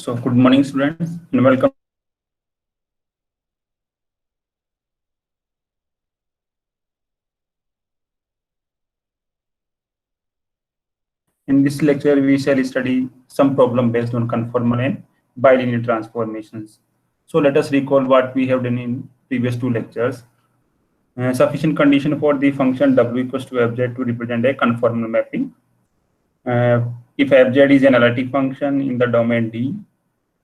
So good morning, students, and welcome. In this lecture, we shall study some problem based on conformal and bilinear transformations. So let us recall what we have done in previous two lectures. Sufficient condition for the function w equals to fz to represent a conformal mapping. If fz is an analytic function in the domain D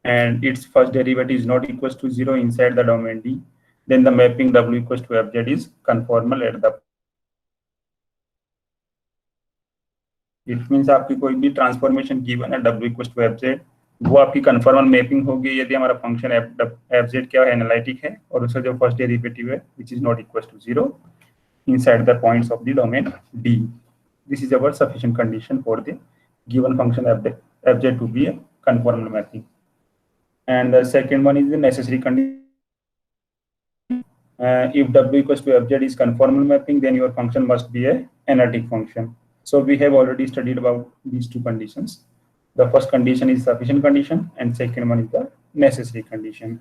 and its first derivative is not equals to 0 inside the domain D, then the mapping w equals to fz is conformal at the point D. It means आपकी कोई भी transformation given है w equal to fz, वो आपकी conformal mapping होगी यदि हमारा function fz क्या है, एनालिटिक है, और उसका जो फर्स्ट डेरिवेटिव है which is not equal to 0 inside the points of the domain D. This is our sufficient condition for the given function fz to be a conformal mapping. And the second one is the necessary condition. If w equals to fz is conformal mapping, then your function must be a analytic function. So we have already studied about these two conditions. The first condition is sufficient condition and second one is the necessary condition.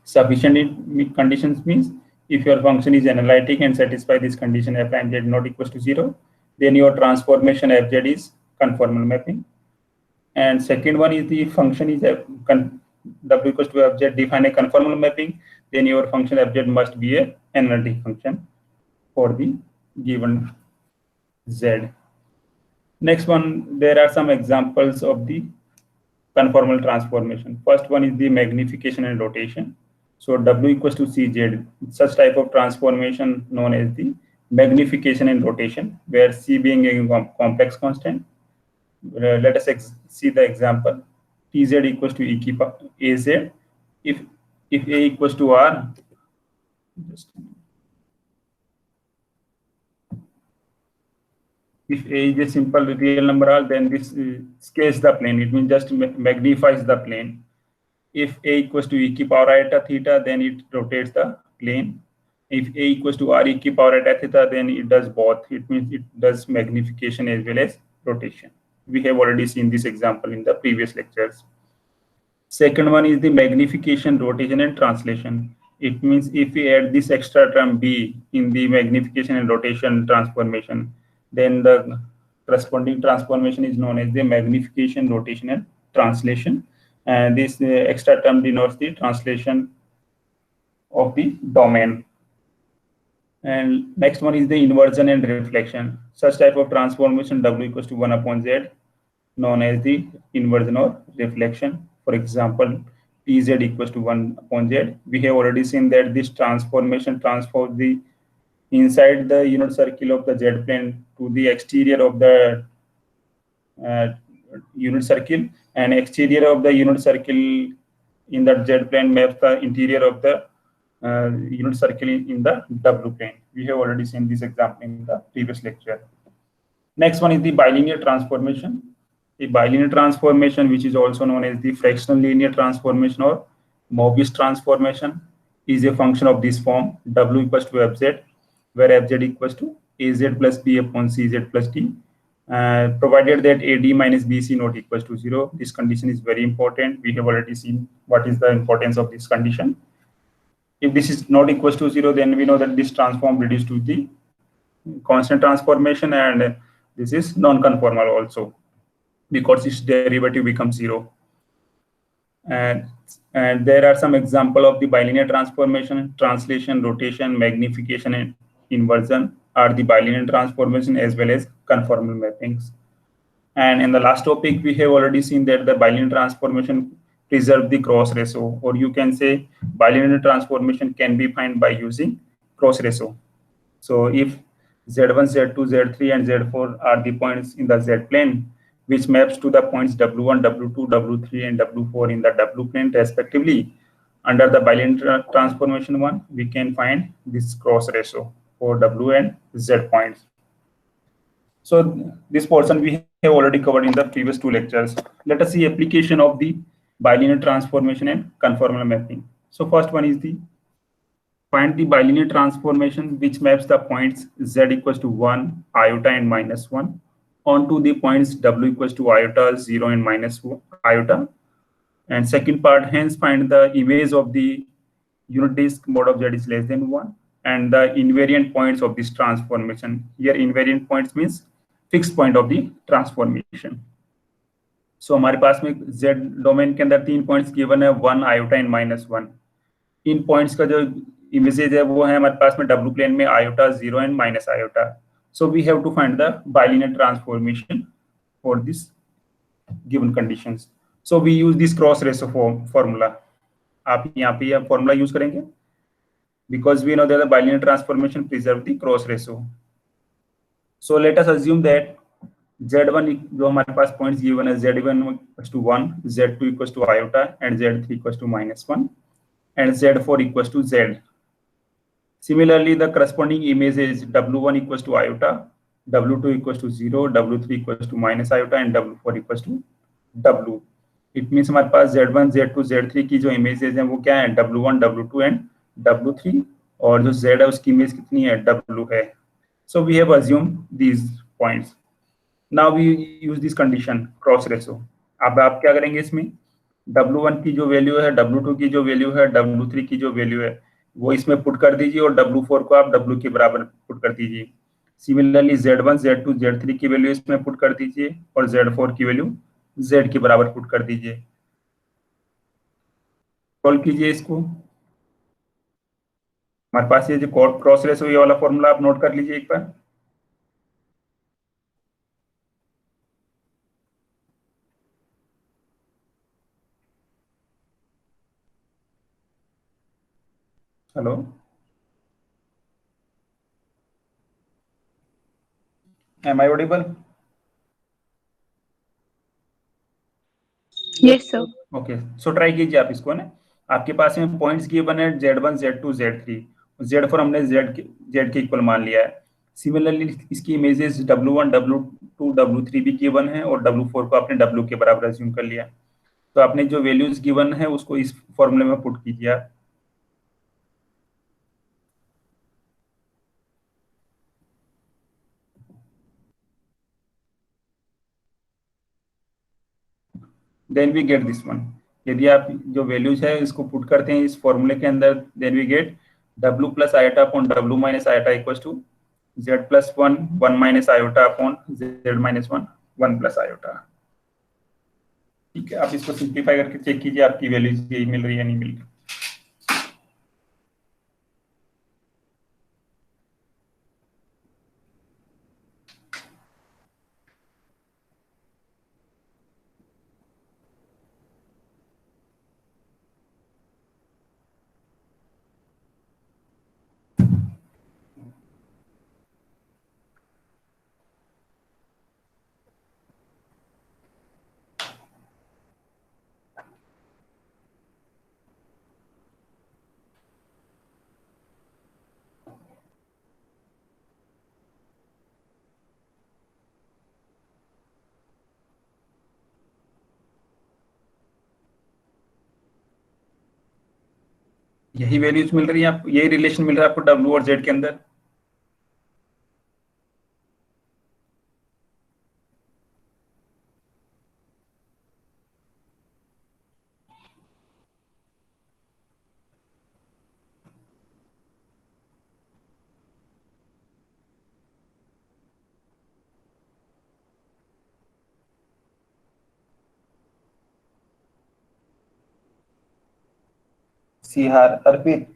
Sufficient conditions means if your function is analytic and satisfy this condition f and z not equals to 0, then your transformation fz is conformal mapping. And second one is the function is w equals to fz define a conformal mapping, then your function fz must be a analytic function for the given z. Next one, there are some examples of the conformal transformation. First one is the magnification and rotation. So w equals to cz, such type of transformation known as the magnification and rotation, where c being a complex constant. Let us see the example. Tz equals to e power az. If a equals to r, if a is a simple real number r, then this scales the plane. It means just magnifies the plane. If a equals to e power iota theta, then it rotates the plane. If a equals to r e power iota theta, then it does both. It means it does magnification as well as rotation. We have already seen this example in the previous lectures. Second one is the magnification, rotation, and translation. It means if we add this extra term b in the magnification and rotation transformation, then the corresponding transformation is known as the magnification, rotation, and translation. And this extra term denotes the translation of the domain. And next one is the inversion and reflection. Such type of transformation w equals to 1 upon z, known as the inversion or reflection. For example, Tz equals to 1 upon z. We have already seen that this transformation transfers the inside the unit circle of the z plane to the exterior of the unit circle, and exterior of the unit circle in the z plane maps the interior of the unit circle in the w plane. We have already seen this example in the previous lecture. Next one is the bilinear transformation. A bilinear transformation, which is also known as the fractional linear transformation or Mobius transformation, is a function of this form: w equals to fz, where fz equals to az plus b upon cz plus d, provided that ad minus bc not equals to 0. This condition is very important. We have already seen what is the importance of this condition. If this is not equals to 0, then we know that this transform reduced to the constant transformation, and this is non-conformal also, because its derivative becomes 0. And there are some example of the bilinear transformation: translation, rotation, magnification, and inversion are the bilinear transformation as well as conformal mappings. And in the last topic, we have already seen that the bilinear transformation preserve the cross ratio, or you can say bilinear transformation can be found by using cross ratio. So if z1, z2, z3, and z4 are the points in the z plane, which maps to the points w1, w2, w3, and w4 in the w plane respectively, under the bilinear transformation one, we can find this cross ratio for w and z points. So this portion we have already covered in the previous two lectures. Let us see application of the bilinear transformation and conformal mapping. So first one is the find the bilinear transformation which maps the points z equals to 1, iota, and minus 1 onto the points w equals to iota, 0, and minus iota And second part, hence find the image of the unit disk mod of z is less than 1 and the invariant points of this transformation. Here invariant points means fixed point of the transformation. So हमारे पास में z domain के अंदर 3 points given है, 1 iota and -1. In points का जो images है वो है हमारे पास में डब्ल्यू प्लेन में iota, 0 and minus iota. So we have to find the bilinear transformation for this given conditions. So we use this cross ratio formula. आप यहाँ पे यह फॉर्मूला यूज करेंगे because we know that the bilinear transformation preserve the cross ratio. So let us assume that z1 जो हमारे पास points given है, z1 equals to 1, z2 equals to iota and z3 equals to -1 and z4 equals to z. Similarly, the corresponding image is w1 equals to iota, w2 equals to 0, w3 equals to minus iota and w4 equals to w. It means हमारे पास z1, z2, z3 की जो images हैं वो क्या है, w1, w2 and w3, और जो z है उसकी इमेज कितनी है, w है. So we have assumed these points. Now we use this condition cross ratio. अब आप क्या करेंगे, इसमें w1 की जो वैल्यू है, w2 की जो वैल्यू है, w3 की जो वैल्यू है वो इसमें पुट कर दीजिए और w4 को आप w के बराबर पुट कर दीजिए. सिमिलरली z1, z2, z3 की वैल्यू इसमें पुट कर दीजिए और z4 की वैल्यू z के बराबर पुट कर दीजिए. सॉल्व कीजिए इसको. हमारे पास ये जो क्रॉस रेशो ये वाला फॉर्मूला आप नोट कर लीजिए एक बार. Hello, am I audible? Yes sir. Okay, so try कीजिए आप इसको ना. आपके पास में पॉइंट्स गिवन है z1, z2, z3. z4 हमने z के इक्वल मान लिया है. सिमिलरली इसकी इमेजेस w1, w2, w3 भी गिवन है और w4 को आपने w के बराबर अज्यूम कर लिया. तो आपने जो वैल्यूज गिवन है उसको इस फॉर्मूले में पुट कीजिए आप. Then we get this one. यदि आप जो वैल्यूज है इसको पुट करते हैं इस फॉर्मूले के अंदर, then we get w plus iota upon w minus iota equals to z plus 1, 1 minus iota upon z minus 1, 1 plus iota. ठीक है, आप इसको सिंप्लीफाई करके चेक कीजिए आपकी वैल्यूज यही मिल रही है, नहीं मिल रही. यही वैल्यूज मिल रही है आपको, यही रिलेशन मिल रहा है आपको w और z के अंदर. सिहार, अर्पित,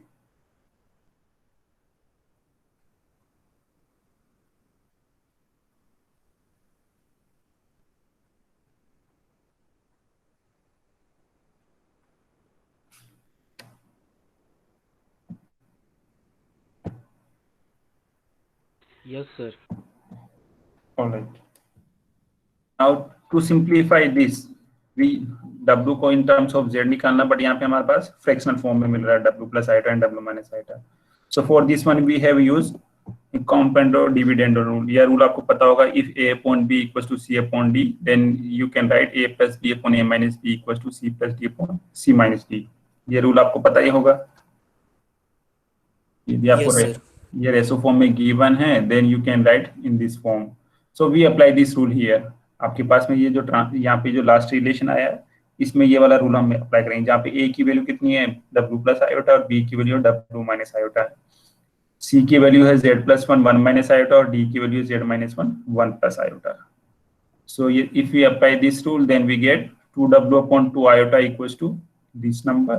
Yes, sir. all right. Now to simplify this, we w को in terms of z निकालना, बट यहाँ पे हमारे पास फ्रैक्शनल फॉर्म में मिल रहा है w plus iota and w minus iota. So for this one we have used compound or dividend rule. यह rule आपको पता होगा, if a upon b equals to c upon d, then you can write a plus b upon a minus b equals to c plus d upon c minus d. ये rule आपको पता ही होगा. यदि आपको ये रेशो फॉर्म में given है, then you can write in this form. So we apply this rule here. आपके पास में ये जो यहाँ पे जो लास्ट रिलेशन आया है इसमें ये वाला रूल हम अप्लाई करेंगे, जहाँ पे ए की वैल्यू कितनी है w प्लस आयोटा और बी की वैल्यू w माइनस आयोटा है, सी की वैल्यू है z प्लस 1 1 माइनस आयोटा और डी की वैल्यू है z minus 1 1 plus iota. So if we apply this rule, then we get 2w upon 2 iota equals to this number.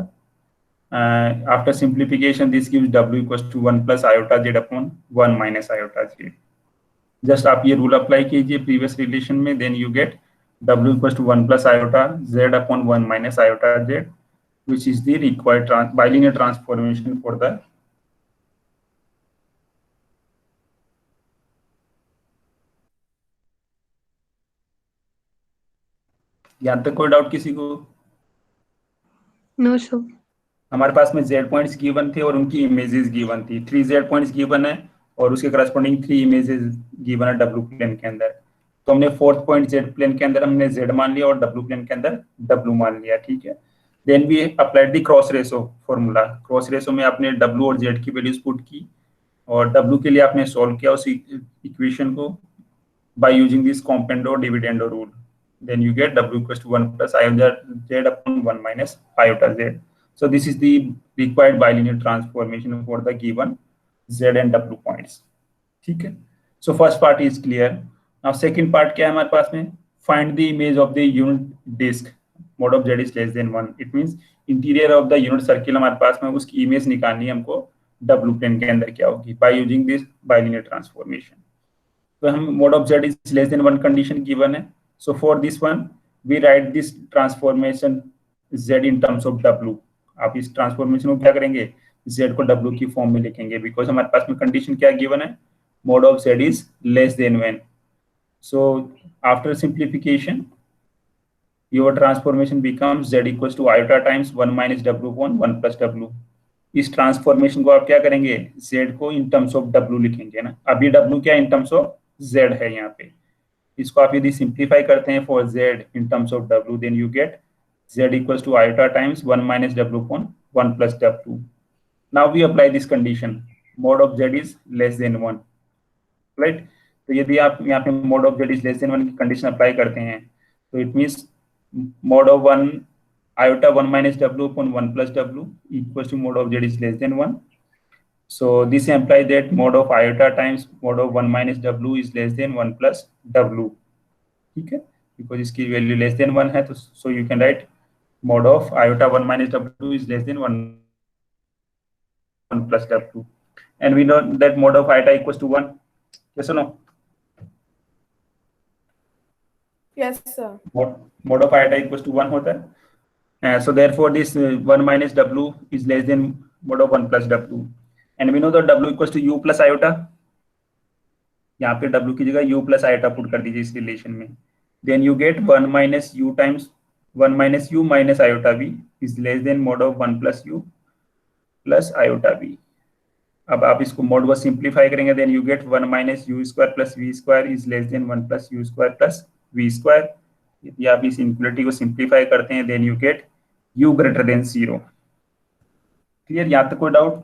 After simplification, this gives w equals to 1 plus iota z upon 1 minus iota z. Just आप ये rule apply कीजिए previous relation में, then you get w equals to 1 plus iota z upon 1 minus iota z, which is the required bilinear transformation for the यहाँ तक कोई doubt किसी को? No sir. हमारे पास में z पॉइंट्स गिवन थे और उनकी इमेजेस गिवन थी, 3 z पॉइंट्स गिवन है और उसके करस्पॉन्डिंग 3 इमेजेस गिवन है w प्लेन के अंदर. तो हमने फोर्थ पॉइंट z प्लेन के अंदर हमने z मान लिया और w प्लेन के अंदर w मान लिया, ठीक है. Then we applied the cross ratio formula. Cross ratio में आपने w और z की वैल्यूज पुट की और w के लिए आपने सॉल्व किया उस इक्वेशन को by using this componendo dividendo rule. Then you get w equals to 1 plus iota z upon 1 minus iota z. So this is the required bilinear transformation for the given z and w points. ठीक है. So first part is clear. Now second part क्या है हमारे पास में? Find the image of the unit disk. Mod of z is less than 1. It means interior of the unit circle हमारे पास में उसकी इमेज निकालनी है हमको w plane के अंदर क्या होगी by using this bilinear transformation. तो हम mod of z is less than 1 condition given है. So for this one, we write this transformation z in terms of w. आप इस ट्रांसफॉर्मेशन को क्या करेंगे? z को w की फॉर्म में लिखेंगे, बिकॉज हमारे पास में कंडीशन क्या गिवन है? mod of z is less than 1. So after simplification, your transformation becomes z equals to iota times 1 minus w upon 1 plus w. इस ट्रांसफॉर्मेशन को आप क्या करेंगे? z को इन टर्म्स ऑफ w लिखेंगे ना. अभी w क्या इन टर्म्स ऑफ z है यहाँ पे. इसको आप यदि सिंप्लीफाई करते हैं for z in terms of w, then you get z equals to iota times 1 minus w upon 1 plus w. Now we apply this condition, mod of z is less than 1, right. तो यदि आप यहाँ पे mod of z is less than 1 की condition apply करते हैं तो it means mod of 1 iota 1 minus w upon 1 plus w equals to mod of z is less than 1. So this implies that mod of iota times mod of 1 minus w is less than 1 plus w. ठीक है, because इसकी value less than 1 है तो so you can write mod of iota 1 minus w is less than 1 plus w, and we know that mod of iota equals to 1. Yes or no? Yes, sir. Mod of iota equals to 1 होता है. So therefore this 1 minus w is less than mod of 1 plus w. And we know that w equals to u plus iota. यहाँ पे w की जगह u plus iota put कर दीजिए इस relation में. Then you get 1 minus u times 1 minus u minus iota v is less than mod of 1 plus u plus iota v. अब आप इसको mod को सिंप्लीफाई करेंगे, then you get 1 minus u square plus v square is less than 1 plus u square plus v square. यदि आप इस inequality को simplify करते हैं, then you get u greater than 0. Clear? यहाँ तक कोई doubt?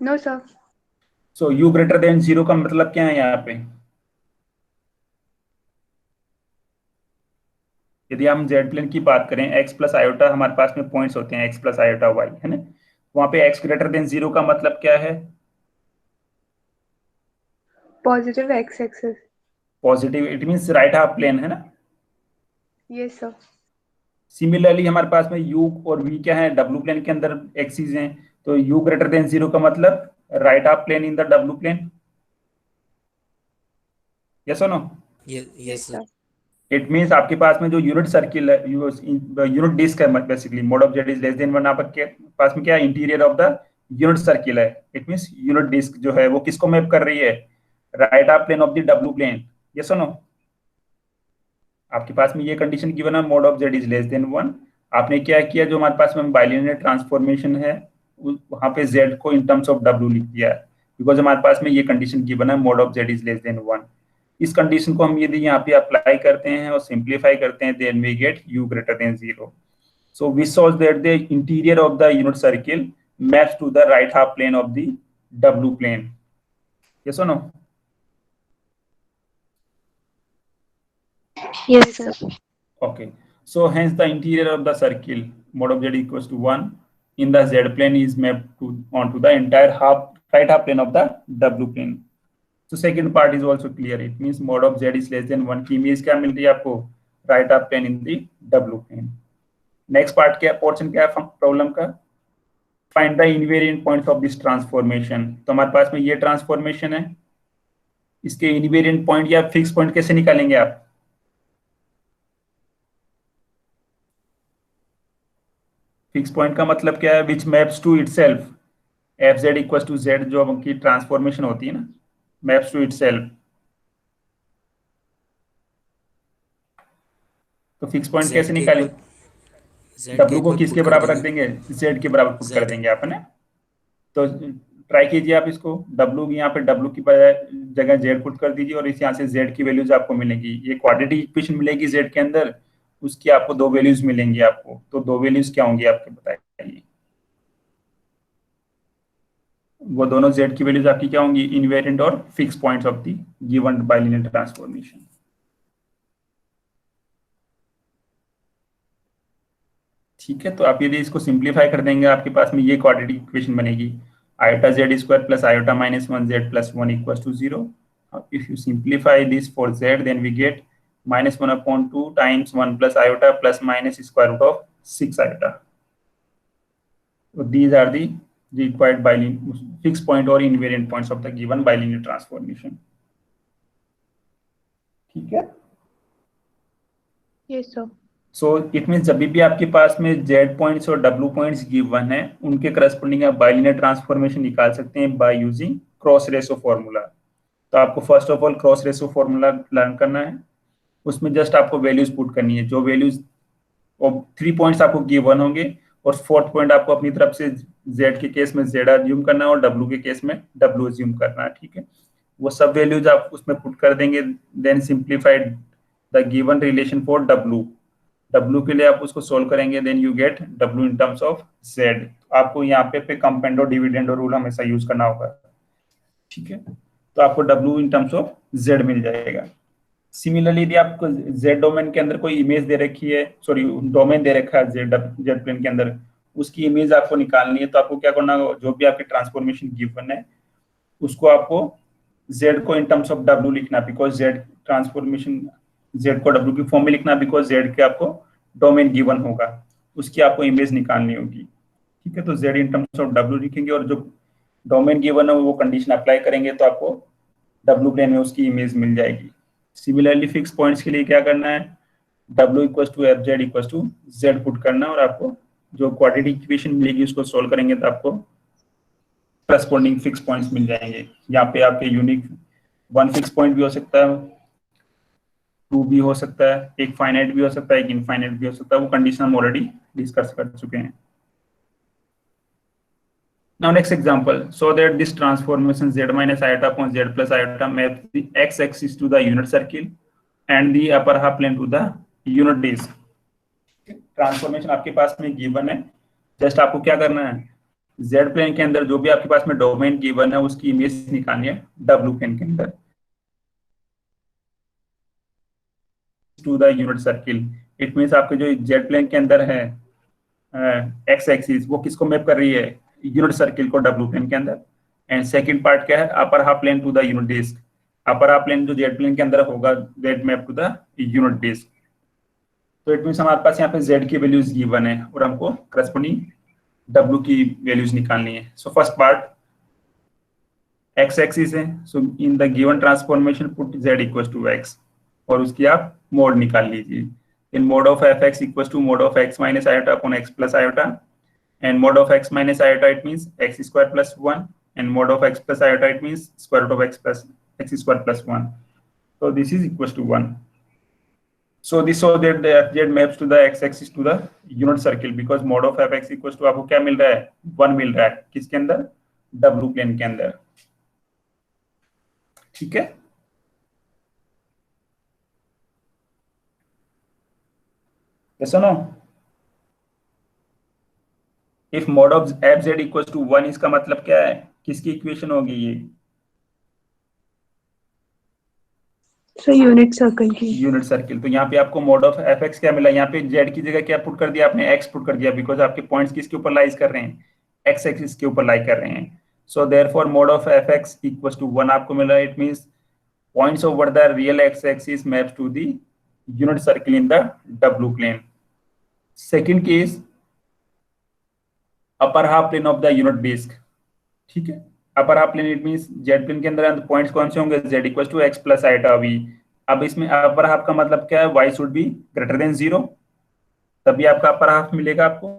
No sir. So u greater than 0 का मतलब क्या है यहाँ पे? यदि हम z प्लेन की बात करें, x प्लस आयोटा हमारे पास में पॉइंट्स होते हैं x प्लस आयोटा y, है ना. वहां पे x ग्रेटर देन 0 का मतलब क्या है? Positive X axis. Positive, it means right half plane, है ना. Yes sir. सिमिलरली हमारे पास में u और v क्या है? w प्लेन के अंदर एक्सिस हैं, तो u ग्रेटर देन 0 का मतलब right half plane in the w plane. Yes और no? Yes, sir. It means आपके पास में जो यूनिट सर्किल है, यूनिट डिस्क है, basically mod of z is less than 1, आपके पास में क्या है? Interior of the unit circle है. इट मींस यूनिट डिस्क जो है वो किसको मैप कर रही है? Right half plane of the w plane. Yes और नो? आपके पास में ये कंडीशन गिवन है, mod of z is less than 1. आपने क्या किया, जो हमारे पास में बाइलिनियर ट्रांसफॉर्मेशन है वहां पे z को इन टर्म्स ऑफ w लिख दिया है, बिकॉज हमारे पास में ये कंडीशन गिवन है, mod of z is less than 1. इस कंडीशन को हम यदि यहाँ पे अप्लाई करते हैं और सिंप्लीफाई करते हैं, then we get u greater than 0. So we solve that the interior of the unit circle maps to the right half plane of the w plane. Yes और no? Yes sir. Okay, So hence the interior of the circle mod of z equals to 1 in the z plane is mapped onto the entire right half plane of the w plane. So second part is also clear. It means mod of z is less than 1 की image क्या मिल रही है आपको? right half plane in the w plane. Next part क्या portion क्या है problem का? Find the invariant points of this transformation. तो हमारे पास में ये ट्रांसफॉर्मेशन है, इसके इनवेरिएंट पॉइंट या फिक्स पॉइंट कैसे निकालेंगे आप? फिक्स पॉइंट का मतलब क्या है? Which maps to itself F Z equal to Z, जो उनकी ट्रांसफॉर्मेशन होती है ना, मैप्स टू इटसेल्फ. तो फिक्स पॉइंट कैसे निकालेंगे? डब्ल्यू को किसके बराबर रख देंगे? जेड के बराबर पुट कर देंगे आप, है ना. तो ट्राई कीजिए आप इसको. डब्ल्यू यहाँ पे डब्ल्यू की जगह जेड पुट कर दीजिए और इस यहाँ से जेड की वैल्यूज आपको मिलेगी. ये क्वाड्रेटिक इक्वेशन मिलेगी जेड के अंदर, उसकी आपको दो वैल्यूज मिलेंगी आपको. तो दो वैल्यूज क्या होंगी आपके बताइए? वो दोनों जेड की वैल्यूज आपकी क्या होंगी? इनवेरिएंट और fix points of the given bilinear transformation. ठीक है. तो आप यदि इसको सिंप्लीफाई कर देंगे, आपके पास में ये क्वाड्रेटिक इक्वेशन बनेगी. Iota Z square plus iota minus 1 Z plus 1 equals to 0. If you simplify this for Z, then we get -1/2 times 1 plus iota plus minus square root of 6 iota. So these are the required fixed point or invariant points of the given bilinear transformation. ठीक है. Yes, sir. So it means जब भी आपके पास में z points और w points given है, उनके corresponding आप bilinear transformation निकाल सकते हैं by using cross ratio formula. तो आपको first of all cross ratio formula learn करना है. उसमें जस्ट आपको वैल्यूज पुट करनी है. जो वैल्यूज और 3 पॉइंट्स आपको गिवन होंगे और फोर्थ पॉइंट आपको अपनी तरफ से z के केस में z अज्यूम करना है और w के केस में w अज्यूम करना है. ठीक है. वो सब वैल्यूज आप उसमें पुट कर देंगे. Then simplified the given relation for w के लिए आप उसको सोल्व करेंगे. Then you get w in terms of z. आपको यहाँ पे कंपेंडो डिविडेंडो रूल हमेशा यूज करना होगा. ठीक है. तो आपको w in terms of z मिल जाएगा. सिमिलरली यदि आपको z डोमेन के अंदर कोई इमेज दे रखी है, सॉरी डोमेन दे रखा है z प्लेन के अंदर, उसकी इमेज आपको निकालनी है. तो आपको क्या करना होगा? जो भी आपकी ट्रांसफॉर्मेशन गिवन है उसको आपको z को इन टर्म्स ऑफ w लिखना, बिकॉज z ट्रांसफॉर्मेशन z को w की फॉर्म में लिखना, बिकॉज z के आपको डोमेन गिवन होगा, उसकी आपको इमेज निकालनी होगी. ठीक है. तो z in terms of w लिखेंगे और जो डोमेन गिवन है वो कंडीशन अप्लाई करेंगे तो आपको w प्लेन में उसकी इमेज मिल जाएगी. सिमिलरली फिक्स पॉइंट्स के लिए क्या करना है? w equals to F Z equals to Z put करना और आपको जो क्वाड्रेटिक इक्वेशन मिलेगी उसको सोल्व करेंगे तो आपको करस्पॉन्डिंग फिक्स पॉइंट्स मिल जाएंगे. यहाँ पे आपके यूनिक 1 फिक्स पॉइंट भी हो सकता है, 2 भी हो सकता है, एक फाइनाइट भी हो सकता है, एक इनफाइनाइट भी हो सकता है. वो कंडीशन हम ऑलरेडी डिस्कस कर चुके हैं. Now next example, so that this transformation z minus iota upon z plus iota maps the x-axis to the unit circle and the upper half plane to the unit disk. Transformation आपके पास में given है. Just आपको क्या करना है? z plane के अंदर जो भी आपके पास में डोमेन गिवन है उसकी इमेज निकालनी है w प्लेन के अंदर to the unit circle. It means आपके जो z प्लेन के अंदर है x एक्सिस, वो किसको मैप कर रही है? यूनिट सर्किल को w प्लेन के अंदर. एंड सेकंड पार्ट क्या है? Upper half plane to the unit disc. Upper half plane जो z प्लेन के अंदर होगा that map to the unit disc. तो इट मींस हमारे पास यहाँ पे z की वैल्यूज गिवन है और हमको करस्पॉन्डिंग w की वैल्यूज निकालनी है. So first part x axis है. So in the given transformation put z equals to x और उसकी आप मोड निकाल लीजिए. In mod of fx equals to mod of x minus iota upon x plus iota. And mod of x minus iota, it means x square plus 1, and mod of x plus iota, it means square root of x square plus 1. So this is equals to 1. So this so that the fz maps to the x-axis to the unit circle, because mod of fx equals to आपको क्या मिल रहा है? 1 मिल रहा है. किसके अंदर? w plane के अंदर. ठीक है. Yes or no? If mod of fz equals to 1, इसका मतलब क्या है? किसकी इक्वेशन होगी ये? सर यूनिट सर्कल की। Unit circle. तो यहाँ पे आपको मोड ऑफ एफ एक्स क्या मिला, यहाँ पे जेड की जगह क्या पुट कर दिया आपने, एक्स पुट कर दिया, बिकॉज आपके पॉइंट्स किसके ऊपर लाइज कर रहे हैं, एक्स एक्सिस के ऊपर लाई कर रहे हैं। So therefore mod of F X equal to 1 आपको मिला। It means points over the real x-axis maps to the unit circle in the W plane. Second case, upper half plane of the unit disk. ठीक है, upper half plane it means z plane के अंदर points कौन से होंगे, z equal to X plus iota v। अब इसमें upper half का मतलब क्या है, y should be greater than 0, तभी आपका अपर हाफ मिलेगा। आपको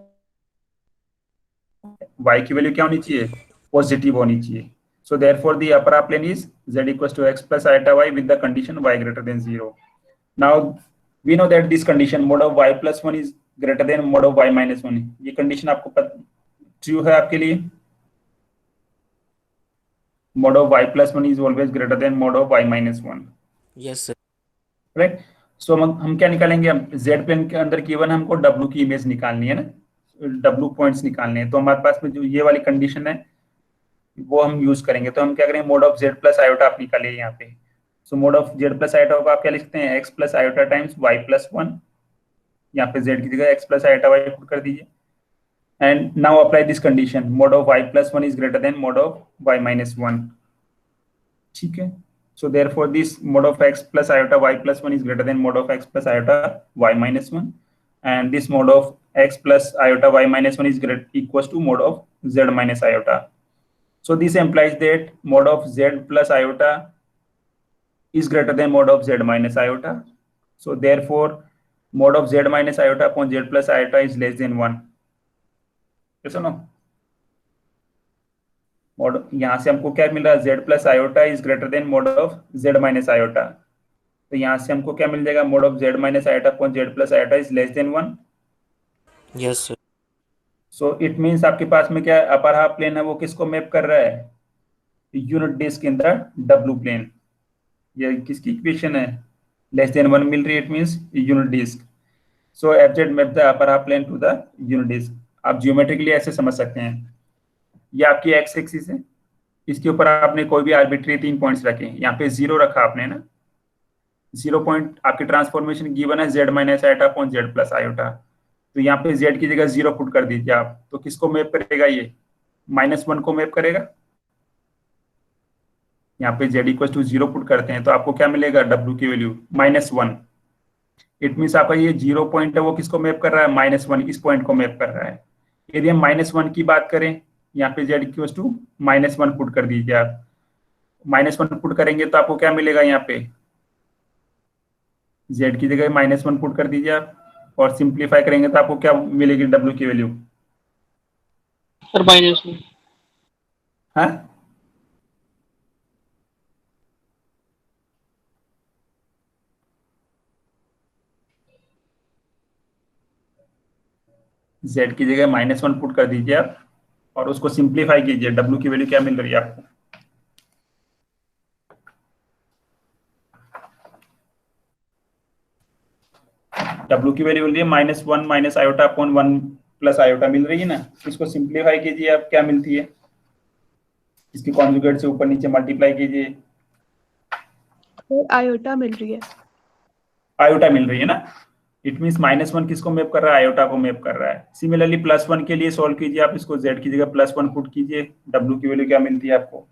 y की वैल्यू क्या होनी चाहिए, पॉजिटिव होनी चाहिए। So therefore the upper half plane is z equals to x plus iota y with the condition y greater than 0. Now we know that this condition mod of y plus 1 is greater than mod of y minus 1. ये condition आपको true है आपके लिए, mod of y plus 1 is always greater than mod of y minus 1. Yes, sir. Right? So हम क्या निकालेंगे, हम z plane के अंदर केवल हमको w की इमेज निकालनी है ना, w पॉइंट्स निकालने हैं। तो हमारे पास में जो ये वाली कंडीशन है वो हम यूज करेंगे। तो हम क्या करेंगे, mode of z plus iota आप निकालिए यहाँ पे। सो mode of z plus iota को आप क्या लिखते हैं, x plus iota times y plus 1, यहाँ पे z की जगह x plus iota y put कर दीजिए। And now apply this condition, mode of y plus 1 is greater than mod of y minus 1। ठीक है, so therefore this mod of x plus iota y plus 1 is greater than mod of x plus iota y minus 1, and this mod of x plus iota y minus 1 is equal to mod of z minus iota. So this implies that mod of z plus iota is greater than mod of z minus iota. So therefore, mod of z minus iota upon z plus iota is less than 1. Yes or no? Mod यहाँ से हमको क्या मिल रहा है, z plus iota is greater than mod of z minus iota. तो यहाँ से हमको क्या मिल जाएगा, mod of z minus iota upon z plus iota is less than 1. Yes, sir. So it means आपके पास में क्या अपर हाफ प्लेन है वो किसको मैप कर रहा है, unit disc in the W plane. ये किसकी इक्वेशन है, लेस देन 1 मिल रही है, it means unit disc. So FZ map the upper half plane to the unit disc. आप जियोमेट्रिकली ऐसे समझ सकते हैं, ये आपकी एक्स एक्सिस है, इसके ऊपर आपने कोई भी आर्बिट्री 3 पॉइंट्स रखे, यहाँ पे 0 रखा आपने ना, 0 पॉइंट आपकी ट्रांसफॉर्मेशन गिवन है z minus iota upon z plus iota. तो यहाँ पे z की जगह 0 पुट कर दीजिए आप, तो किसको मैप करेगा, ये -1 को मैप करेगा। यहाँ पे z इक्वल टू 0 पुट करते हैं तो आपको क्या मिलेगा, w की वैल्यू -1। इट मीन्स आपका ये 0 पॉइंट है वो किसको मैप कर रहा है, -1, इस पॉइंट को मैप कर रहा है। यदि हम -1 की बात करें, यहाँ पे z इक्वल टू -1 पुट कर दीजिए आप, -1 पुट करेंगे तो आपको क्या मिलेगा, यहाँ पे z की जगह -1 पुट कर दीजिए आप, और सिंप्लीफाई करेंगे तो आपको क्या मिलेगी, w की वैल्यू सर -1। हाँ, z की जगह -1 पुट कर दीजिए आप और उसको सिंप्लीफाई कीजिए, w की वैल्यू क्या मिल रही है आपको, w की वैल्यू मिल रही है -1 minus iota upon 1 plus iota मिल रही है ना। इसको सिंप्लीफाई कीजिए आप, क्या मिलती है, इसके कॉन्जुगेट से ऊपर नीचे मल्टीप्लाई कीजिए, आयोटा मिल रही है, आयोटा मिल रही है ना। इट मींस -1 किसको मैप कर रहा है, आयोटा को मैप कर रहा है। सिमिलरली +1 के लिए सॉल्व कीजिए आप, इसको z की जगह +1 पुट कीजिए, w की वैल्यू क्या मिलती है आपको,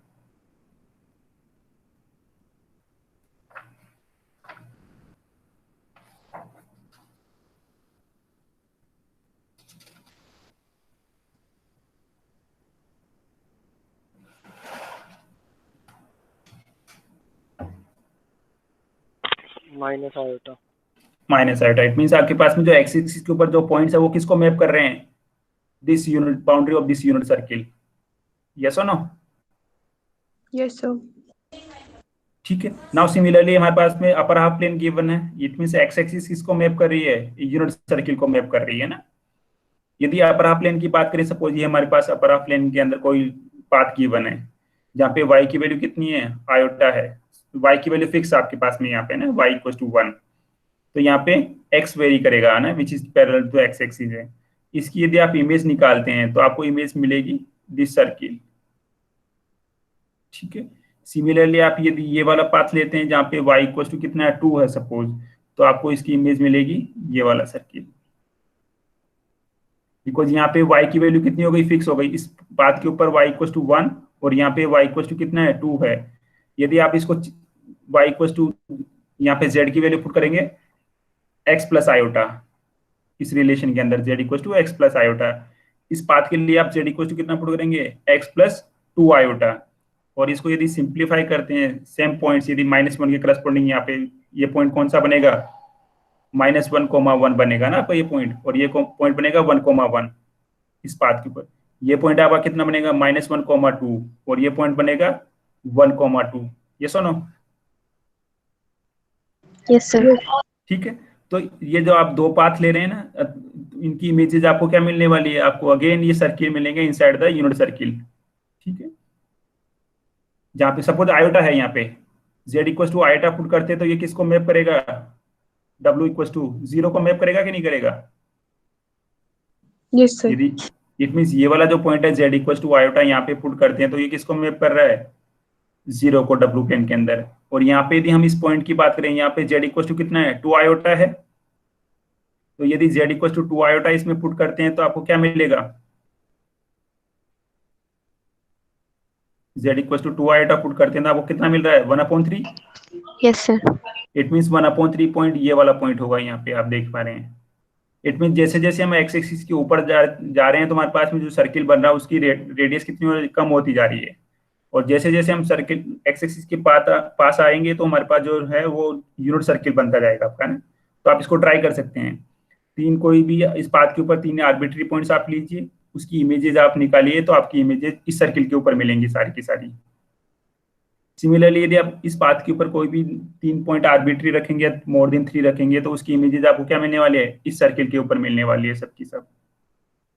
minus iota. Minus iota. It means आपके पास में जो एक्स एक्सिस के ऊपर जो पॉइंट्स है वो किसको मैप कर रहे हैं, this unit boundary of this unit circle. Yes और नो, यस सर। ठीक है। नाउ सिमिलरली हमारे पास में अपर हाफ प्लेन गिवन है, इट मींस एक्स एक्सिस किसको मैप कर रही है, यूनिट सर्किल को मैप कर रही है ना। यदि अपर हाफ प्लेन की बात करें, सपोज ये हमारे पास अपर हाफ प्लेन के अंदर कोई पाथ गिवन है जहाँ पे y की वैल्यू कितनी है, आयोटा है, y की वैल्यू फिक्स आपके पास में यहाँ पे ना, y इक्वल टू 1, तो यहाँ पे x वेरी करेगा ना, which is parallel to X axis है। इसकी यदि आप इमेज निकालते हैं तो आपको इमेज मिलेगी दिस सर्किल, ठीक है। सिमिलरली आप यदि ये वाला पाथ लेते हैं जहाँ पे y इक्वल टू कितना है 2 है सपोज, तो आपको इसकी इमेज मिलेगी ये वाला सर्किल, बिकॉज यहाँ पे y की वैल्यू कितनी हो गई, फिक्स हो गई इस पाथ के ऊपर, y इक्वल टू 1 और यहाँ पे y इक्वल टू कितना है 2 है। यदि आप इसको y इक्वल टू यहाँ पे z की वैल्यू पुट करेंगे x प्लस आयोटा, इस रिलेशन के अंदर z equal to x plus iota, इस पाथ के लिए आप z इक्वल टू कितना पुट करेंगे x प्लस 2 आयोटा, और इसको यदि सिंप्लीफाई करते हैं सेम पॉइंट्स, यदि -1 के करस्पॉन्डिंग यहाँ पे ये पॉइंट कौन सा बनेगा, -1,1 बनेगा ना आपका ये पॉइंट, और ये पॉइंट बनेगा 1,1 इस पाथ के ऊपर, ये पॉइंट आपका कितना बनेगा -1,2 और ये पॉइंट बनेगा 1,2। ये सुनो, Yes, sir. ठीक है। तो ये जो आप दो पाथ ले रहे हैं ना, इनकी इमेजेस आपको क्या मिलने वाली है, आपको अगेन ये सर्किल मिलेंगे इनसाइड द यूनिट सर्किल, ठीक है। जहाँ पे सपोज आयोटा है, यहाँ पे z equal to iota put करते हैं तो ये किसको मैप करेगा, w इक्वल टू 0 को मैप करेगा कि नहीं करेगा। Yes, sir. यदि इट मीन्स ये वाला जो पॉइंट है z इक्वल टू आयोटा यहाँ पे पुट करते हैं तो ये किसको मैप कर रहा है, 0 को w प्लेन के अंदर। और यहाँ पे यदि हम इस पॉइंट की बात करें, यहाँ पे z इक्वल टू कितना है 2 आयोटा है, तो यदि z इक्वल टू 2 आयोटा इसमें पुट करते हैं तो आपको क्या मिलेगा, z equal to 2 iota put करते हैं तो आपको कितना मिल रहा है 1/3। Yes, sir. It means 1/3 point ये वाला पॉइंट होगा, यहाँ पे आप देख पा रहे हैं। इट मीन्स जैसे जैसे हम एक्स एक्सिस के ऊपर जा रहे हैं तो हमारे पास में जो सर्किल बन रहा है उसकी रेडियस कितनी कम होती जा रही है, और जैसे जैसे हम सर्किल एक्स एक्सिस के पास आएंगे तो हमारे पास जो है वो यूनिट सर्किल बनता जाएगा आपका ना। तो आप इसको ट्राई कर सकते हैं, कोई भी इस पाथ के ऊपर 3 आर्बिट्री पॉइंट्स आप लीजिए, उसकी इमेजेस आप निकालिए तो आपकी इमेजेस इस सर्किल के ऊपर मिलेंगी सारी की सारी। सिमिलरली यदि आप इस पाथ के ऊपर कोई भी 3 पॉइंट आर्बिट्री रखेंगे, मोर देन 3 रखेंगे, तो उसकी इमेजेस आपको क्या मिलने वाली है, इस सर्किल के ऊपर मिलने वाली है सबकी सब,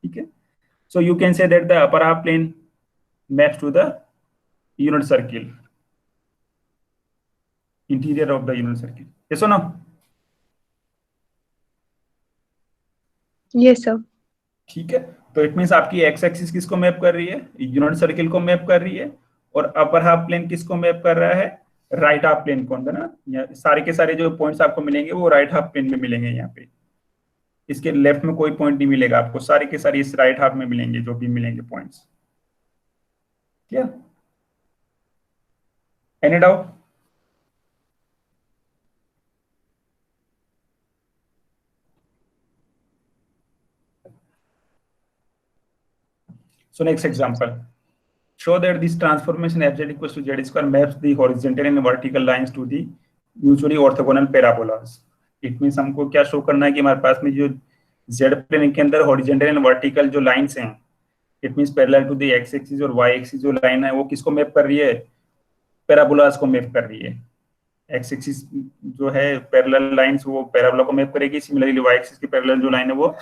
ठीक है। So you can say that the upper half plane maps to the unit circle, interior of the unit circle. Yes और नो? Yes, sir. ठीक है। तो इट मीन्स आपकी एक्स एक्सिस किसको मैप कर रही है, यूनिट सर्किल को मैप कर रही है, और अपर हाफ प्लेन किसको मैप कर रहा है, राइट हाफ प्लेन को, ना सारे के सारे जो पॉइंट्स आपको मिलेंगे वो राइट हाफ प्लेन में मिलेंगे। यहाँ पे इसके लेफ्ट में कोई पॉइंट नहीं मिलेगा आपको, सारे के सारे इस राइट हाफ में मिलेंगे जो भी मिलेंगे पॉइंट्स। क्या any doubt? So next example, show that this transformation fz equals to z square maps the horizontal and vertical lines to the mutually orthogonal parabolas. It means हमको क्या शो करना है कि हमारे पास में जो z प्लेन के अंदर हॉरिजॉन्टल एंड वर्टिकल जो लाइंस हैं, it means parallel to the x axis और y एक्सिस जो लाइन है वो किसको मैप कर रही है, पैराबोलास को मैप कर रही है। x एक्सिस जो है पैरेलल लाइंस वो पैराबोला को मैप करेगी, सिमिलरली y एक्सिस की पैरेलल जो लाइन है वो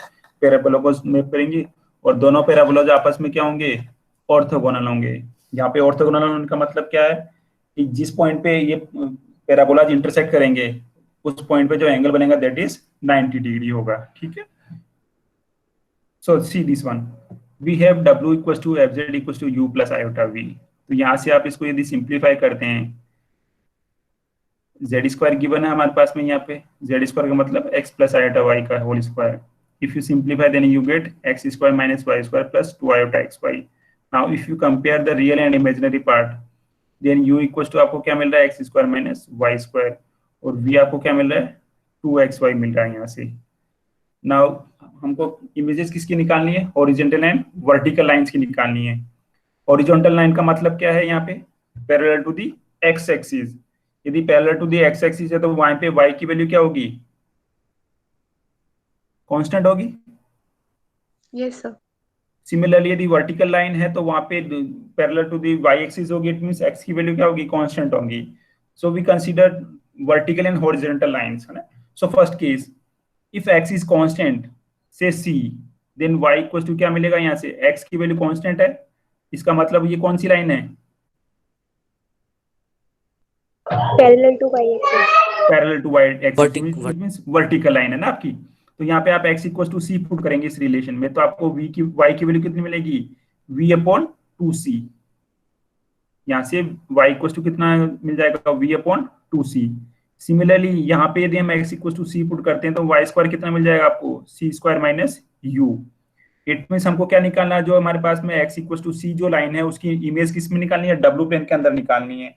पैराबोला को मैप करेंगी, और दोनों पैराबोलाज आपस में क्या होंगे, ऑर्थोगोनल होंगे। यहाँ पे ऑर्थोगोनल होने का मतलब क्या है कि जिस पॉइंट पे ये पैराबोलाज इंटरसेक्ट करेंगे उस पॉइंट पे जो एंगल बनेगा दैट इज 90 डिग्री होगा, ठीक है। So see this one, we have w equals to fz equals to u plus iota v। तो यहाँ से आप इसको यदि सिंप्लीफाई करते हैं, z स्क्वायर गिवन है हमारे पास में, यहाँ पे z स्क्वायर का मतलब x प्लस आयोटा y का whole square. If you simplify, then you get x square minus y square plus 2 iota xy. Now, if you compare the real and imaginary part, then u equals to आपको क्या मिल रहा है, x square minus y square, और v आपको क्या मिल रहा है, 2xy मिल रहा है यहाँ से। Now, हमको इमेजेस किसकी निकालनी है, हॉरिजॉन्टल एंड वर्टिकल लाइंस की निकालनी है। हॉरिजॉन्टल लाइन का मतलब क्या है, यहाँ पे parallel to the x axis. यदि parallel to the x axis है तो वहां पे y की वैल्यू क्या होगी, कांस्टेंट होगी। Yes, sir. सिमिलरली यदि वर्टिकल लाइन है तो वहां पे parallel to the y axis होगी, इट मींस x की वैल्यू क्या होगी, कांस्टेंट होगी। So we consider vertical and horizontal lines, है ना। So first case, if x is constant say c, then y equals to क्या मिलेगा, यहाँ से x की वैल्यू कांस्टेंट है, इसका मतलब ये कौन सी लाइन है, Parallel to y axis. Parallel to y axis, Vertic- it means vertical line है ना आपकी। तो यहाँ पे आप x equals to c put करेंगे इस रिलेशन में, तो आपको y की वैल्यू कितनी मिलेगी, v अपॉन 2c। यहाँ से y इक्वल टू कितना मिल जाएगा, v अपॉन 2c। सिमिलरली यहाँ पे यदि हम x equal to c put करते हैं तो y स्क्वायर कितना मिल जाएगा आपको, c square minus u। It means हमको क्या निकालना है, जो हमारे पास में x इक्वल टू c जो लाइन है उसकी इमेज किस में निकालनी है, डब्ल्यू प्लेन के अंदर निकालनी है।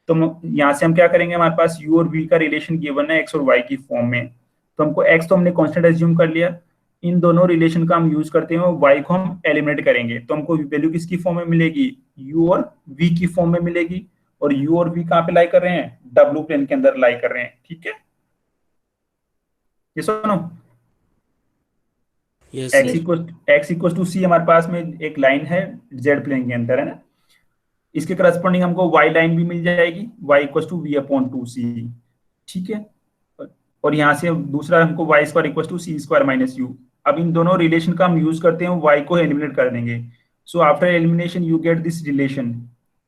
तो यहाँ से हम क्या करेंगे, हमारे पास u और v का रिलेशन गिवन है x और y की फॉर्म में। तो हमको x तो हमने कांस्टेंट एज्यूम कर लिया, इन दोनों रिलेशन का हम यूज करते हैं और y को हम एलिमिनेट करेंगे। तो हमको वैल्यू किसकी फॉर्म में मिलेगी, u और v की फॉर्म में मिलेगी। और u और v कहाँ पे लाई कर रहे हैं, डब्ल्यू प्लेन के अंदर लाई कर रहे हैं। ठीक है, ये सुनो, Yes, x sir. Equal to c हमारे पास में एक लाइन है z प्लेन के अंदर, है ना। इसके करस्पॉन्डिंग हमको y लाइन भी मिल जाएगी, y equal to v upon 2c। ठीक है, और यहाँ से दूसरा हमको y square equal to c square minus u। अब इन दोनों रिलेशन का हम यूज करते हैं, y को एलिमिनेट कर देंगे। So after elimination you get this relation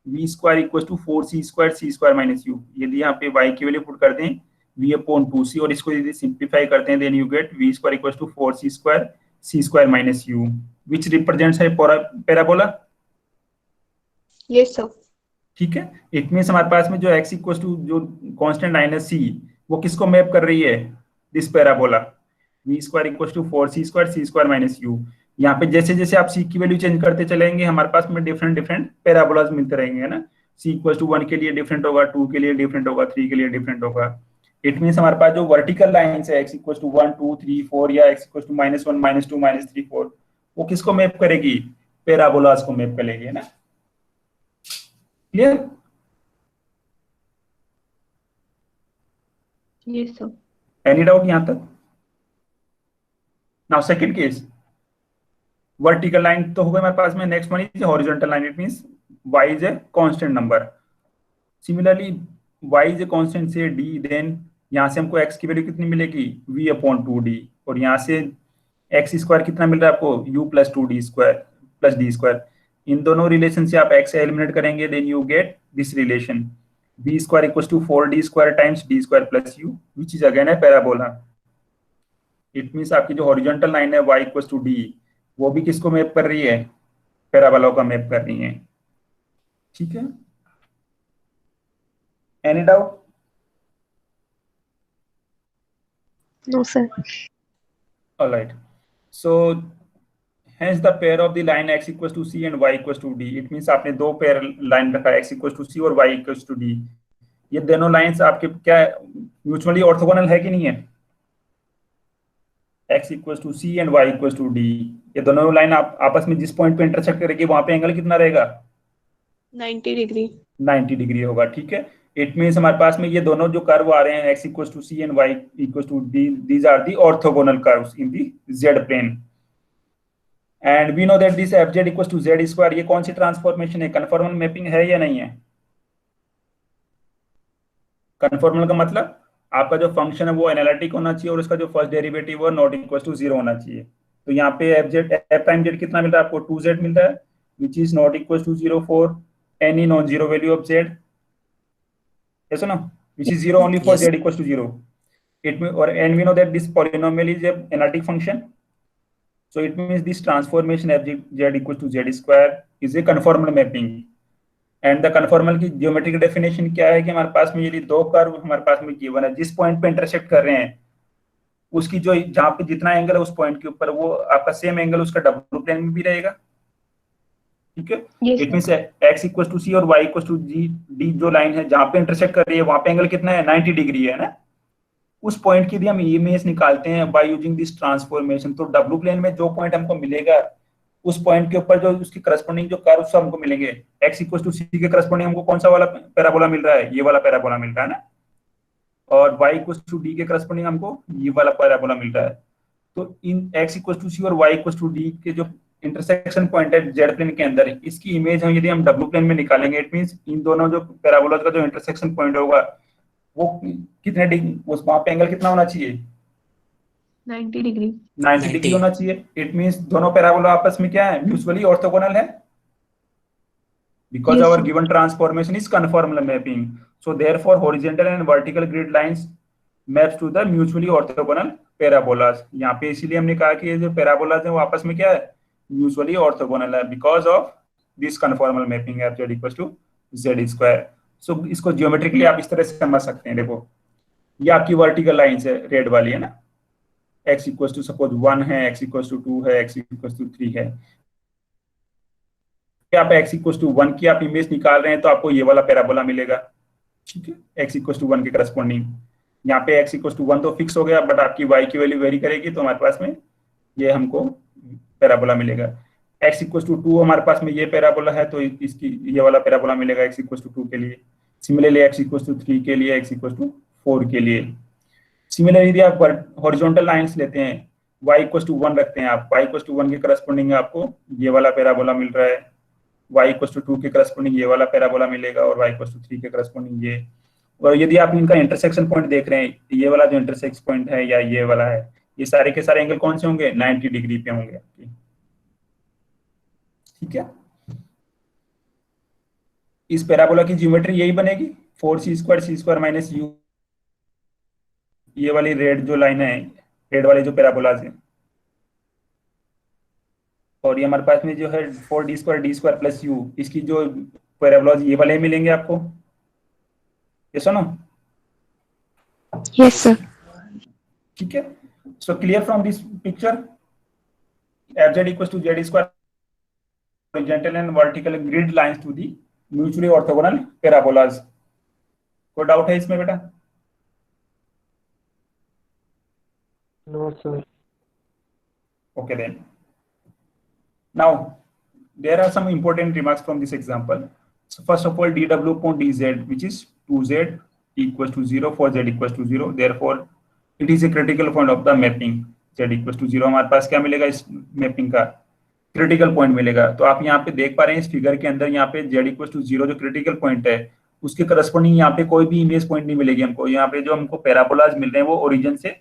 v square equal to 4c square c square minus u। यदि यहाँ पे y की वैल्यू पुट कर दें v अपॉन 2c और इसको यदि सिंप्लीफाई करते हैं, then you get v square equal to 4c square c square minus u, which represents है पैराबोला। Yes, sir. ठीक है, इट मींस हमारे पास में जो x इक्वल टू जो कांस्टेंट लाइन है c, वो किसको मैप कर रही है, this parabola. v square equal to 4c square c square minus u। यहाँ पे जैसे जैसे आप c की वैल्यू चेंज करते चलेंगे, हमारे पास में डिफरेंट डिफरेंट पैराबोलाज मिलते रहेंगे, है ना। c इक्वल टू 1 के लिए डिफरेंट होगा, 2 के लिए डिफरेंट होगा, 3 के लिए डिफरेंट होगा। इट मींस हमारे पास जो वर्टिकल लाइंस है x इक्वल टू 1 2 3 4 या x इक्वल टू -1 -2 -3 4, वो किसको मैप करेगी, पैराबोलाज को मैप करेगी, है ना। Clear. Yes, sir. Any doubt यहाँ तक। Now second case, vertical line तो हो गई हमारे पास में, next one is horizontal line. It means y is a constant number. Similarly y is a constant से d, देन यहाँ से हमको x की वैल्यू कितनी मिलेगी, v अपॉन 2d। और यहाँ से x स्क्वायर कितना मिल रहा है आपको, u plus 2d square plus d square. इन दोनों रिलेशन से आप x एलिमिनेट करेंगे, then you get this relation v square equal to 4d square times d square plus u, which is again है पैराबोला। इट मींस आपकी जो horizontal line है y equal to d, वो भी किसको मैप कर रही है, पैराबोला का मैप कर रही है। ठीक है, any doubt. No, sir. All right. So hence the pair of the line x equals to c and y equals to d. It means आपने दो पेयर लाइन रखा है, x equals to c और y equals to d। ये दोनों lines आपके क्या mutually orthogonal है कि नहीं है, x equals to c and y equals to d। ये दोनों लाइन आप आपस में जिस पॉइंट पे इंटरसेक्ट करेगी, वहां पे एंगल कितना रहेगा, 90 degree. 90 डिग्री होगा। ठीक है, इट मींस हमारे पास में ये दोनों जो कर्व आ रहे हैं, x equals to c and y equals to d, these are the orthogonal curves in the z plane। and we know that this fz equals to z square, ये कौन सी ट्रांसफॉर्मेशन है, कन्फॉर्मल मैपिंग है या नहीं है। Conformal का मतलब आपका जो फंक्शन है वो एनालिटिक होना चाहिए और उसका जो फर्स्ट डेरिवेटिव है नॉट इक्वल टू 0 होना चाहिए। तो यहाँ पे f प्राइम z कितना मिल रहा है आपको, 2z मिल रहा है, which is not equal to 0 for any non zero value of z। yes or no, which is 0 only for Yes. z equals to 0। it mean, or and we know that this polynomial is a analytic function, so it means this transformation f z equals to z square is a conformal mapping। and the conformal की geometric definition क्या है कि हमारे पास में यदि दो curve हमारे पास में गिवन है, जिस पॉइंट पे इंटरसेक्ट कर रहे हैं उसकी जो जहाँ पे जितना एंगल है उस पॉइंट के ऊपर, वो आपका सेम एंगल उसका डब्ल्यू प्लेन में भी रहेगा। ठीक है, Yes, it means x equal to c और y इक्वल टू d जो लाइन है जहां पे इंटरसेक्ट कर रही है, वहां पे एंगल कितना है, 90 डिग्री है ना। उस पॉइंट की यदि हम इमेज निकालते हैं बाय यूजिंग दिस ट्रांसफॉर्मेशन, तो डब्ल्यू प्लेन में जो पॉइंट हमको मिलेगा, उस पॉइंट के ऊपर जो उसकी करस्पॉन्डिंग जो कर्व्स हमको मिलेंगे, x इक्वल टू c के करस्पॉन्डिंग हमको कौन सा वाला पैराबोला मिल रहा है, ये वाला पैराबोला मिल रहा है ना। और y इक्वल टू d के करस्पॉन्डिंग हमको ये वाला पैराबोला मिल रहा है। तो इन x इक्वल टू c और y इक्वल टू d के जो इंटरसेक्शन पॉइंट है जेड प्लेन के अंदर, इसकी इमेज हम यदि हम डब्ल्यू प्लेन में निकालेंगे, इट मींस इन दोनों जो पैराबोलाज का जो इंटरसेक्शन पॉइंट होगा वो कितने डिग्री, उस वहां पे एंगल कितना होना चाहिए, 90 degree. 90 डिग्री होना चाहिए। इट मींस दोनों पैराबोला आपस में क्या है, म्यूचुअली ऑर्थोगोनल है, because Yes, our sir. given transformation is conformal mapping, so therefore horizontal and vertical grid lines maps to the mutually orthogonal parabolas। यहाँ पे इसीलिए हमने कहा कि ये जो पैराबोलाज हैं वो आपस में क्या है, म्यूचुअली ऑर्थोगोनल है, because of this conformal mapping f z equals to Z square. सो इसको जियोमेट्रिकली आप इस तरह से समझ सकते हैं। देखो ये आपकी वर्टिकल लाइन है, रेड वाली है ना, x इक्वल टू सपोज 1 है, x इक्वल टू 2 है, x इक्वल टू 3 है। आप x इक्वल टू 1 की आप इमेज निकाल रहे हैं तो आपको ये वाला पैराबोला मिलेगा, ठीक है, x इक्वल टू 1 के करस्पॉन्डिंग। यहाँ पे x इक्वल टू 1 तो फिक्स हो गया, बट आपकी y की वैल्यू वेरी करेगी तो हमारे पास में ये हमको पैराबोला मिलेगा। x इक्वल टू 2 हमारे पास में ये पैराबोला है तो इसकी ये वाला पैराबोला मिलेगा x इक्वल टू 2 के लिए। सिमिलरली x इक्वल टू 3 के लिए, x इक्वल टू 4 के लिए। सिमिलरली यदि आप हॉरिजॉन्टल लाइंस लेते हैं, y इक्वल टू 1 रखते हैं आप, y इक्वल टू 1 के करस्पॉन्डिंग आपको ये वाला पैराबोला मिल रहा है, y इक्वल टू 2 के करस्पॉन्डिंग ये वाला पैराबोला मिलेगा, और y इक्वल टू 3 के करस्पॉन्डिंग ये। और यदि आप इनका इंटरसेक्शन पॉइंट देख रहे हैं, ये वाला जो इंटरसेक्शन पॉइंट है या ये वाला है, ये सारे के सारे एंगल कौन से होंगे, 90 डिग्री पे होंगे आपके, ठीक है। इस पैराबोला की ज्योमेट्री यही बनेगी, 4c² माइनस u। ये वाली रेड जो लाइन है, रेड वाले जो पैराबोलाज है, और ये हमारे पास में जो है 4d² प्लस u, इसकी जो पैराबोलाज ये वाले मिलेंगे आपको, ये सुनो। Yes, sir. ठीक है। So clear from this picture, fz equal to z square horizontal and vertical grid lines to the mutually orthogonal parabolas। कोई डाउट है इसमें बेटा? No, sir. Okay then. Now there are some important remarks from this example. So first of all, dw upon dz, which is 2z equals to 0 for z equals to 0, therefore it is a critical point of the mapping। z equals to 0 हमारे पास क्या मिलेगा, इस mapping का critical point मिलेगा। तो आप यहाँ पे देख पा रहे हैं इस फिगर के अंदर, यहाँ पे z इक्वल टू 0 जो क्रिटिकल पॉइंट है, उसके करस्पॉन्डिंग यहाँ पे कोई भी इमेज पॉइंट नहीं मिलेगी हमको। यहाँ पे जो हमको पैराबोलाज मिल रहे हैं वो ओरिजिन से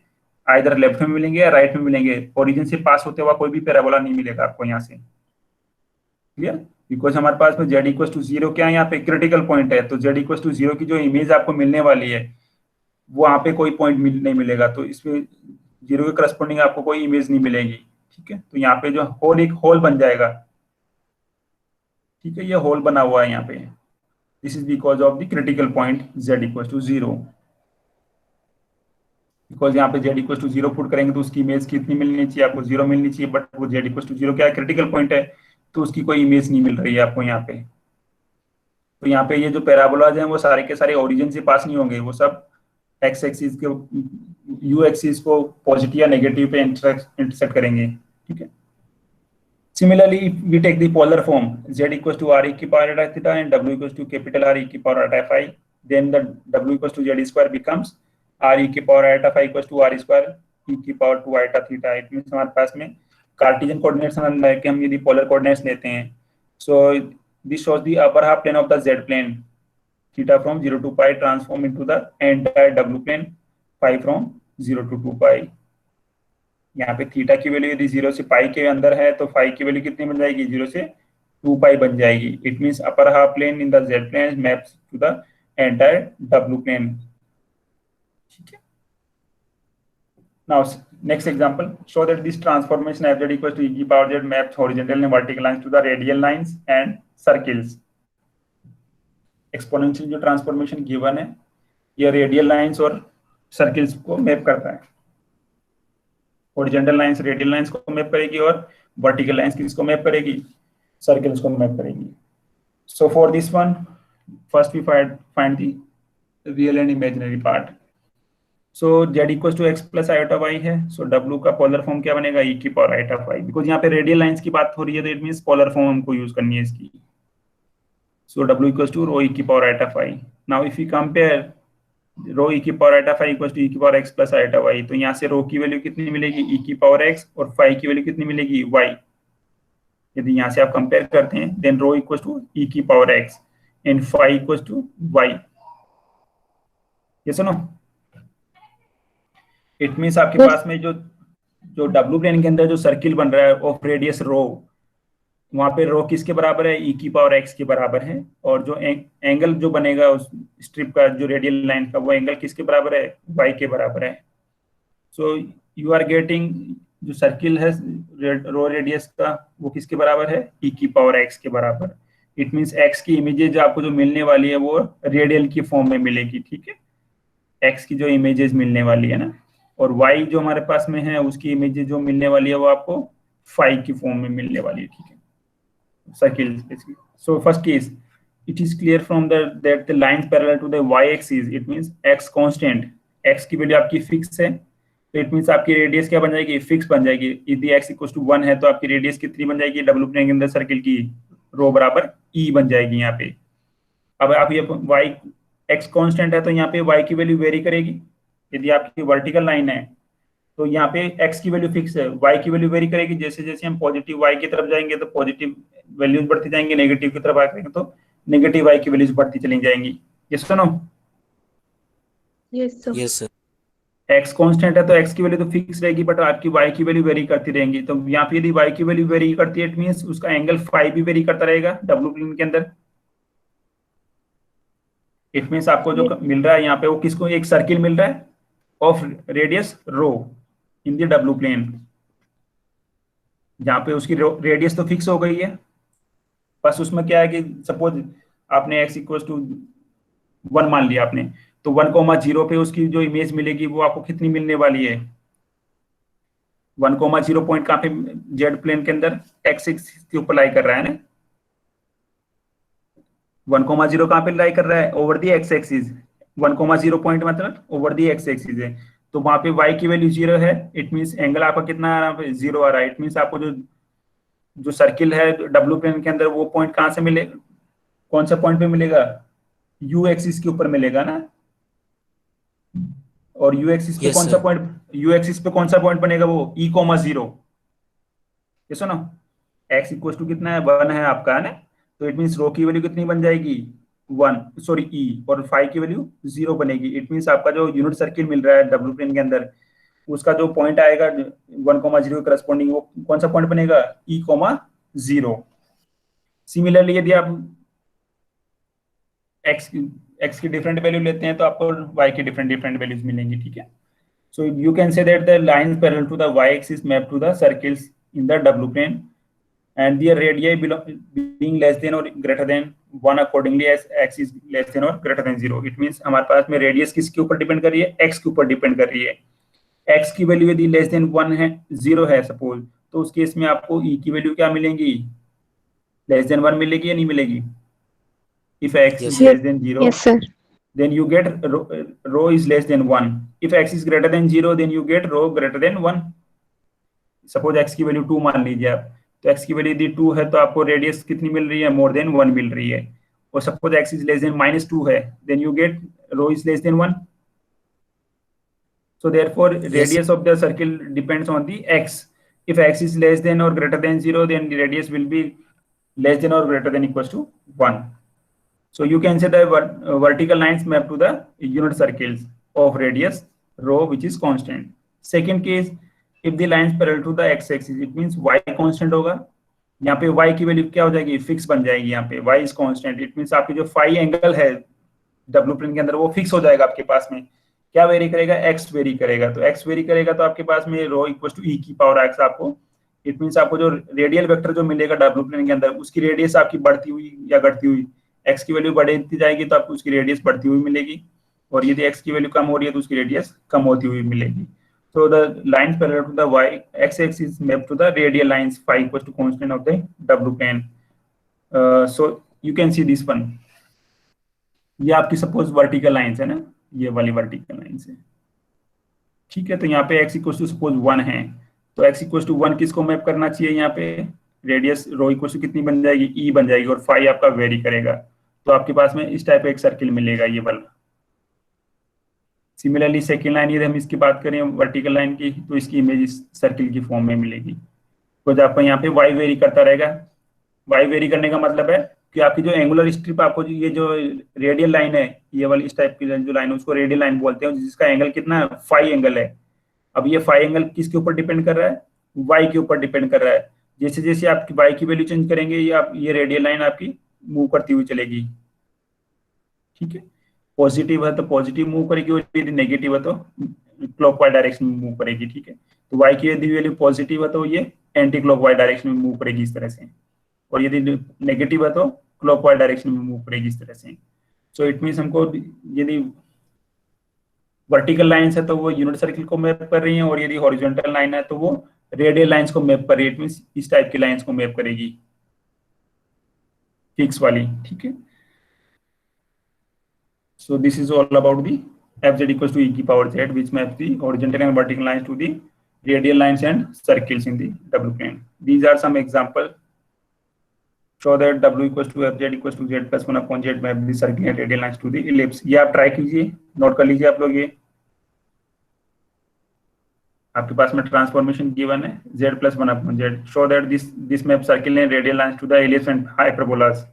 आइदर लेफ्ट में मिलेंगे या राइट में मिलेंगे, ओरिजिन से पास होते हुआ कोई भी पैराबोला नहीं मिलेगा आपको यहाँ से, क्लियर। बिकॉज हमारे पास में z इक्वल टू 0 क्या है, यहाँ पे क्रिटिकल पॉइंट है, तो z इक्वल टू 0 की जो इमेज आपको मिलने वाली है वो वहाँ पे कोई पॉइंट नहीं मिलेगा, तो इसमें 0 के करस्पॉन्डिंग आपको कोई इमेज नहीं मिलेगी, ठीक है। तो यहाँ पे जो होल, एक होल बन जाएगा, ठीक है, ये होल बना हुआ है यहाँ पे। This is because of the critical point z equal to 0। Because यहाँ पे z इक्वल टू 0 पुट करेंगे तो उसकी इमेज कितनी मिलनी चाहिए आपको, 0 मिलनी चाहिए, बट वो z इक्वल टू 0 क्या है, क्रिटिकल पॉइंट है, तो उसकी कोई इमेज नहीं मिल रही है आपको यहाँ पे। तो यहाँ पे ये जो पैराबोलाज हैं वो सारे के सारे ओरिजिन से पास नहीं होंगे, वो सब x एक्सिस के u एक्सिस को पॉजिटिव या नेगेटिव पे इंटरसेक्ट करेंगे, ठीक है। Similarly, if we take the polar form z equals to r e की power eta theta and w equals to capital R e की power eta phi, then the w equals to z square becomes r e की power eta phi equals to r square e की power 2 eta theta। It means हमारे पास में Cartesian coordinates लेके हम यदि polar coordinates लेते हैं, so this shows the upper half plane of the z plane, theta from 0 to pi transform into the entire w plane, phi from 0 to 2 pi। यहाँ पे थीटा की वैल्यू यदि 0 से पाई के अंदर है तो फाई की वैल्यू कितनी बन जाएगी, 0 से 2 पाई बन जाएगी। It means upper half plane in the Z plane maps to the entire W plane, ठीक है। Now next example, show that this transformation F Z equal to E की power Z maps horizontal and vertical lines to the radial lines and circles. Exponential जो transformation given है ये radial lines और circles को map करता है। Horizontal lines radial lines को map करेगी और वर्टिकल लाइंस किसको मैप करेगी, सर्कल्स को मैप करेगी। So for this one first we find the real and imaginary part. So z equal to x plus iota y है, सो w का polar form क्या बनेगा, e की पावर आयोटा y। बिकॉज यहाँ पे radial lines की बात हो रही है तो इट मींस पोलर फॉर्म हमको यूज करनी है इसकी। So w equal to rho e की power iota y। Now if you compare rho E की power iota phi equal to E की power X plus iota Y, तो यहाँ से रो की वैल्यू कितनी मिलेगी, ई की पावर एक्स, और फाई की वैल्यू कितनी मिलेगी, वाई। यदि यहाँ से आप कंपेयर करते हैं then rho equal to E की power X and phi equal to Y. ये सुनो, इट मींस आपके पास में जो डब्ल्यू प्लेन के अंदर जो सर्किल बन रहा है ऑफ रेडियस रो, वहां पे रो किसके बराबर है, ई की पावर एक्स के बराबर है, और जो एंगल जो बनेगा उस स्ट्रिप का जो रेडियल लाइन का वो एंगल किसके बराबर है, वाई के बराबर है। सो यू आर गेटिंग जो सर्किल है रो रेडियस का वो किसके बराबर है, ई की पावर एक्स के बराबर। इट मीन्स एक्स की इमेजेज आपको जो मिलने वाली है वो रेडियल की फॉर्म में मिलेगी, ठीक है, एक्स की जो इमेजेस मिलने वाली है ना, और वाई जो हमारे पास में है उसकी इमेजेस जो मिलने वाली है वो आपको फाई की फॉर्म में मिलने वाली है, ठीक है, circle. So first case, it is clear from that the lines parallel to the y-axis, it means x constant, x की वैल्यू आपकी फिक्स है, तो इट मींस आपकी रेडियस क्या बन जाएगी, फिक्स बन जाएगी। यदि x इक्वल टू 1 है तो आपकी रेडियस कितनी बन जाएगी, डब्ल्यू प्लेन के अंदर सर्किल की रो बराबर e बन जाएगी यहाँ पे। अब आप ये y x कांस्टेंट है तो यहाँ पे y की वैल्यू वेरी करेगी। यदि आपकी वर्टिकल लाइन है तो यहाँ पे x की वैल्यू फिक्स है, y की वैल्यू वेरी करेगी। जैसे जैसे हम पॉजिटिव y की तरफ जाएंगे तो पॉजिटिव वैल्यूज बढ़ती जाएंगी, नेगेटिव की तरफ आएंगे तो नेगेटिव y की वैल्यूज बढ़ती चली जाएंगी। ये सुनो, Yes, sir. Yes, sir. x constant है तो x की वैल्यू तो फिक्स रहेगी, बट आपकी y की वैल्यू वेरी करती रहेंगी। तो यहाँ पे यदि y की वैल्यू वेरी करती है, इट मींस उसका एंगल फाई भी वेरी करता रहेगा डब्ल्यू प्लेन के अंदर। इट मींस आपको जो मिल रहा है यहाँ पे वो किसको, एक सर्किल मिल रहा है of radius rho in the W plane, जहाँ पे उसकी रेडियस तो फिक्स हो गई है, बस उसमें क्या है कि सपोज आपने x इक्वल टू 1 मान लिया आपने, तो 1,0 पे उसकी जो इमेज मिलेगी वो आपको कितनी मिलने वाली है, 1,0 पॉइंट कहाँ पे, जेड प्लेन के अंदर x एक्सिस के ऊपर लाई कर रहा है ना, 1,0 कहाँ पे लाई कर रहा है, over the x axis. 1,0 point मतलब ओवर दी x एक्सिस है, तो वहां पे y की वैल्यू 0 है, इट मींस एंगल आपका कितना आ रहा है, 0 आ रहा है। इट मींस आपको जो सर्किल है डब्ल्यू प्लेन के अंदर वो पॉइंट कहाँ से मिले, कौन सा पॉइंट पे मिलेगा, यू एक्सिस के ऊपर मिलेगा ना, और यू एक्सिस पे Yes, कौन सा sir. पॉइंट, यू एक्सिस पे कौन सा पॉइंट बनेगा, वो e,0। ये सुनो, x इक्वल टू कितना है, 1 है आपका, है ना, तो इट मींस रो की वैल्यू कितनी बन जाएगी, 1, सॉरी e, और फाई की वैल्यू 0 बनेगी। इट मींस आपका जो यूनिट सर्किल मिल रहा है डब्ल्यू प्लेन के अंदर, उसका जो पॉइंट आएगा 1,0 करस्पॉन्डिंग वो कौन सा पॉइंट बनेगा, e,0। सिमिलरली यदि आप x की डिफरेंट वैल्यू लेते हैं तो आपको y की डिफरेंट वैल्यूज मिलेंगी, ठीक है। So you can say that the lines parallel to the y axis map to the circles in the w plane and their radii being less than or greater than 1 accordingly as x is less than or greater than 0। It means हमारे पास में radius किसके ऊपर depend कर रही है, x के ऊपर डिपेंड कर रही है। x की वैल्यू यदि लेस देन 1 है, 0 है सपोज, तो उस केस में आपको e की वैल्यू क्या मिलेंगी, लेस देन 1 मिलेगी या नहीं मिलेगी। If x is Yes, less than 0, Yes, sir. then you get rho is less than 1. If x is greater than 0, then you get rho greater than 1. Suppose x की value 2 मान लीजिए आप, तो x की वैल्यू यदि 2 है तो आपको रेडियस कितनी मिल रही है, मोर देन 1 मिल रही है। और suppose x is less than -2 है, then you get rho is less than 1. So therefore radius of the circle depends on the x. If x is less than or greater than 0, then the radius will be less than or greater than equals to 1. So you can say the vertical lines map to the unit circles of radius rho which is constant. Second case, if the lines parallel to the x-axis, it means y constant होगा। यहाँ पे y की value क्या हो जाएगी, fix बन जाएगी। यहाँ पे y is constant, it means आपकी जो फाई एंगल है डब्ल्यू प्लेन के अंदर वो फिक्स हो जाएगा आपके पास में। क्या वेरी करेगा, x वेरी करेगा। तो x वेरी करेगा तो आपके पास में रो इक्वल टू e की पावर x आपको, इट मींस आपको जो रेडियल वेक्टर जो मिलेगा डब्ल्यू प्लेन के अंदर उसकी रेडियस आपकी बढ़ती हुई या घटती हुई, x की वैल्यू बढ़ती जाएगी तो आपको उसकी रेडियस बढ़ती हुई मिलेगी, और यदि x की वैल्यू कम हो रही है तो उसकी रेडियस कम होती हुई मिलेगी। So the lines parallel to the x-axis map to the radial lines phi equals to constant of the w plane. So you can see this one. ये आपकी सपोज वर्टिकल लाइंस है ना, ये वाली वर्टिकल लाइंस है, ठीक है। तो यहाँ पे x इक्वल टू सपोज 1 है, तो x इक्वल टू 1 किसको मैप करना चाहिए, यहाँ पे रेडियस रो इक्वल टू कितनी बन जाएगी, e बन जाएगी, और फाई आपका वेरी करेगा, तो आपके पास में इस टाइप का एक सर्किल मिलेगा ये वाला। सिमिलरली सेकेंड लाइन यदि हम इसकी बात करें वर्टिकल लाइन की, तो इसकी इमेज इस सर्किल की फॉर्म में मिलेगी। तो आपको यहाँ पे y वेरी करता रहेगा। y वेरी करने का मतलब है कि आपकी जो एंगुलर स्ट्रिप, आपको ये जो रेडियल लाइन है, ये वाली इस टाइप की जो लाइन है उसको रेडियल लाइन बोलते हैं, जिसका एंगल कितना है, फाई एंगल है। अब ये फाई एंगल किसके ऊपर डिपेंड कर रहा है, y के ऊपर डिपेंड कर रहा है। जैसे जैसे आपकी y की वैल्यू चेंज करेंगे ये रेडियल लाइन आपकी मूव करती हुई चलेगी, ठीक है। पॉजिटिव है तो पॉजिटिव मूव करेगी, और यदि नेगेटिव है तो क्लॉकवाइज डायरेक्शन में मूव करेगी, ठीक है। तो y की यदि वैल्यू पॉजिटिव है तो ये एंटी क्लॉकवाइज डायरेक्शन में मूव करेगी इस तरह से, और यदि नेगेटिव है तो क्लॉकवाइज डायरेक्शन में मूव करेगी इस तरह से। सो इट मीन्स हमको यदि वर्टिकल लाइंस है तो वो यूनिट सर्किल को मैप कर रही है, और यदि हॉरिजॉन्टल लाइन है तो वो रेडियल लाइंस को मैप कर रही है। इट मीन्स इस टाइप की लाइंस को मैप करेगी, फिक्स वाली, ठीक है। So this is all about the fz equals to e की power z which maps the horizontal and vertical lines to the radial lines and circles in the w plane. These are some example. Show that w equals to fz equals to z plus 1 upon z map the circle and radial lines to the ellipse. ये आप try कीजिए, note कर लीजिए आप लोग। ये आपके पास में ट्रांसफॉर्मेशन गिवन है z plus 1 upon z. Show that this map circle and radial lines to the ellipse and hyperbolas.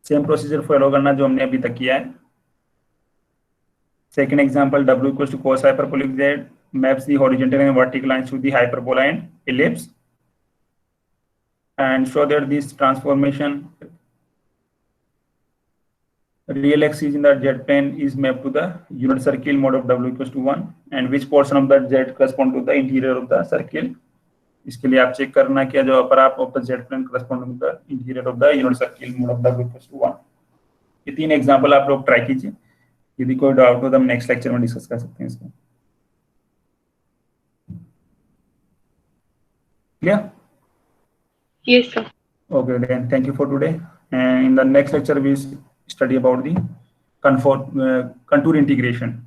Same procedure follow करना जो हमने अभी तक किया है। Second example, w equals to cos hyperbolic z maps the horizontal and vertical lines to the hyperbola and ellipse, and show that this transformation real axis in the z plane is mapped to the unit circle mode of w equals to 1, and which portion of the z correspond to the interior of the circle. इसके लिए आप check करना क्या जो upper half of the z plane correspond to the interior of the unit circle mode of w equals to 1. ये तीन example आप लोग ट्राई कीजिए। यदि कोई डाउट हो तो हम नेक्स्ट लेक्चर में डिस्कस कर सकते हैं इसको। Clear? Yes, sir. Okay, then thank you for today. And in the next lecture, we study about the contour integration.